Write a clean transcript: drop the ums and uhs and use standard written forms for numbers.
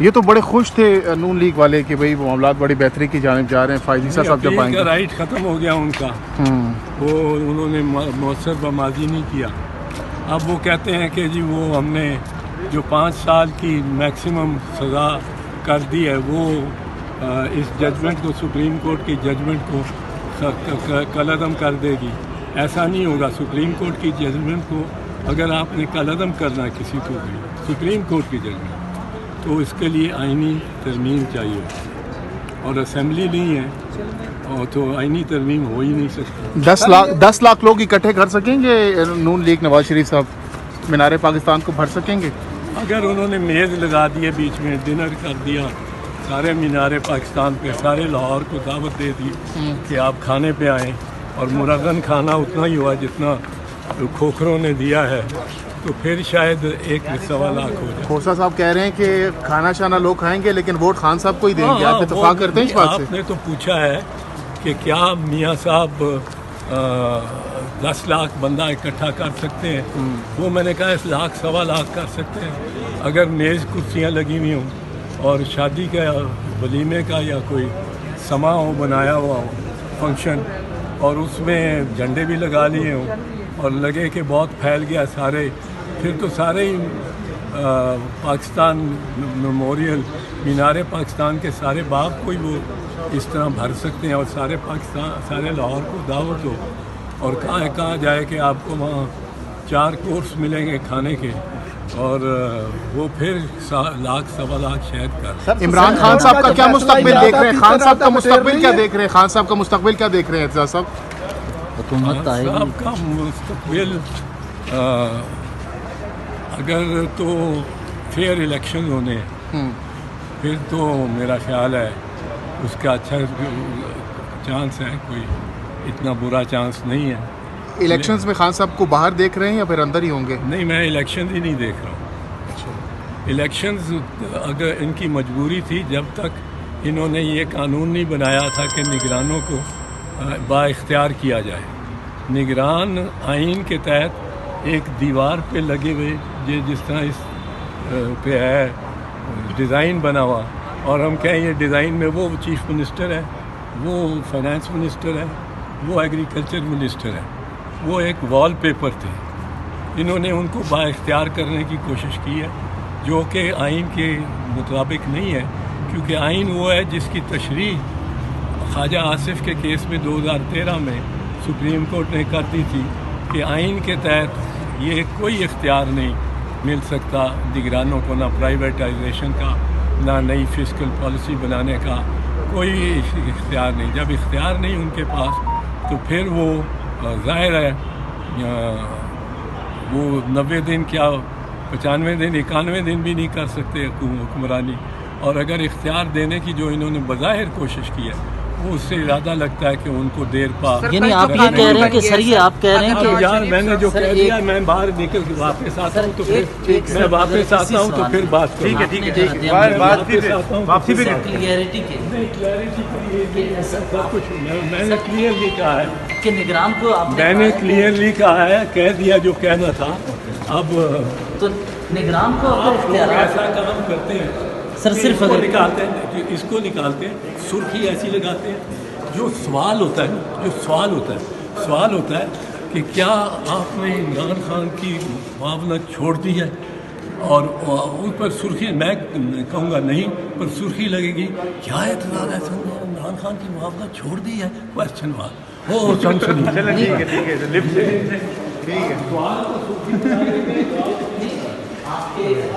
یہ تو بڑے خوش تھے نون لیگ والے کہ بھئی معاملات بڑی بہتری کی جانب جا رہے ہیں، فائز عیسیٰ صاحب جب آئیں کا گے رائٹ ختم ہو گیا ان کا، وہ انہوں نے مؤثر بماضی نہیں کیا۔ اب وہ کہتے ہیں کہ جی وہ ہم نے جو 5 سال کی میکسیمم سزا کر دی ہے وہ اس ججمنٹ کو، سپریم کورٹ کی ججمنٹ کو کالعدم کر دے گی۔ ایسا نہیں ہوگا۔ سپریم کورٹ کی ججمنٹ کو اگر آپ نے کالعدم کرنا ہے کسی کو بھی، سپریم کورٹ کی ججمنٹ، تو اس کے لیے آئینی ترمیم چاہیے، اور اسمبلی نہیں ہے اور تو آئینی ترمیم ہو ہی نہیں سکتی۔ 10 لاکھ لوگ اکٹھے کر سکیں گے نون لیگ نواز شریف صاحب مینار پاکستان کو بھر سکیں گے؟ اگر انہوں نے میز لگا دیے، بیچ میں ڈنر کر دیا سارے مینار پاکستان پہ، سارے لاہور کو دعوت دے دی کہ آپ کھانے پہ آئیں، اور مرغن کھانا اتنا ہی ہوا جتنا کھوکھروں نے دیا ہے، تو پھر شاید 1.25 لاکھ ہو جائے۔ کھوسا صاحب کہہ رہے ہیں کہ کھانا شانا لوگ کھائیں گے لیکن ووٹ خان صاحب کو ہی دیں گے، آپ اتفاق کرتے ہیں اس بات سے؟ آپ نے تو پوچھا ہے کہ کیا میاں صاحب 10 لاکھ بندہ اکٹھا کر سکتے ہیں؟ وہ میں نے کہا 1 لاکھ 1.25 لاکھ کر سکتے ہیں اگر میز کرسیاں لگی ہوئی ہوں اور شادی کا ولیمے کا یا کوئی سما ہو، بنایا ہوا ہو فنکشن، اور اس میں جھنڈے بھی لگا لیے ہوں اور لگے کہ بہت پھیل گیا سارے، پھر تو سارے ہی پاکستان میموریل، مینار پاکستان کے سارے باغ کو ہی وہ اس طرح بھر سکتے ہیں، اور سارے پاکستان، سارے لاہور کو دعوت ہو، اور کہا جائے کہ آپ کو وہاں 4 کورس ملیں گے کھانے کے، اور وہ پھر 1 لاکھ 1.25 لاکھ شاید کر۔ عمران خان صاحب کا کیا مستقبل دیکھ رہے ہیں؟ خان صاحب کا مستقبل کیا دیکھ رہے ہیں؟ خان صاحب کا مستقبل کیا دیکھ رہے ہیں اعتزاز صاحب؟ حکومت صاحب کا مستقبل اگر تو فیئر الیکشن ہونے، پھر تو میرا خیال ہے اس کا اچھا چانس ہے، کوئی اتنا برا چانس نہیں ہے۔ الیکشنز میں خان صاحب کو باہر دیکھ رہے ہیں یا پھر اندر ہی ہوں گے؟ نہیں، میں الیکشن ہی نہیں دیکھ رہا ہوں۔ الیکشنز اگر ان کی مجبوری تھی، جب تک انہوں نے یہ قانون نہیں بنایا تھا کہ نگرانوں کو با اختیار کیا جائے۔ نگران آئین کے تحت ایک دیوار پہ لگے ہوئے، جس طرح اس پہ ہے ڈیزائن بنا ہوا، اور ہم کہیں یہ ڈیزائن میں وہ چیف منسٹر ہے، وہ فائنانس منسٹر ہے، وہ ایگریکلچر منسٹر ہے، وہ ایک وال پیپر تھے۔ انہوں نے ان کو با اختیار کرنے کی کوشش کی ہے، جو کہ آئین کے مطابق نہیں ہے، کیونکہ آئین وہ ہے جس کی تشریح خواجہ آصف کے کیس میں 2013 میں سپریم کورٹ نے کر دی تھی کہ آئین کے تحت یہ کوئی اختیار نہیں مل سکتا نگرانوں کو، نہ پرائیویٹائزیشن کا، نہ نئی فسکل پالیسی بنانے کا، کوئی اختیار نہیں۔ جب اختیار نہیں ان کے پاس، تو پھر وہ ظاہر ہے وہ 90 دن کیا 95 دن 91 دن بھی نہیں کر سکتے حکمرانی، اور اگر اختیار دینے کی جو انہوں نے بظاہر کوشش کی ہے، وہ اس سے ارادہ لگتا ہے کہ ان کو دیر پا۔ یعنی آپ یہ کہہ رہے ہیں کہ سر، یہ آپ کہہ رہے ہیں کہ یار میں نے جو کہہ دیا، میں باہر نکل کے واپس آتا ہوں تو پھر میں واپس آتا ہوں تو پھر بات کروں۔ ٹھیک ہے واپسی پہ کلیئرٹی کے لیے سب کچھ میں نے کلیئرلی کہا ہے کہ نگران کو میں نے کلیئرلی کہا ہے، کہہ دیا جو کہنا تھا۔ اب تو نگران کو ایسا کام کرتے ہیں سر، صرف نکالتے ہیں، اس کو نکالتے ہیں، سرخی ایسی لگاتے ہیں۔ جو سوال ہوتا ہے سوال ہوتا ہے کہ کیا آپ نے عمران خان کی معاونت چھوڑ دی ہے، اور ان پر سرخی، میں کہوں گا نہیں، پر سرخی لگے گی، کیا اعتراض ہے عمران خان کی معاونت چھوڑ دی ہے، کوشچن مارک۔ وہ ٹھیک ہے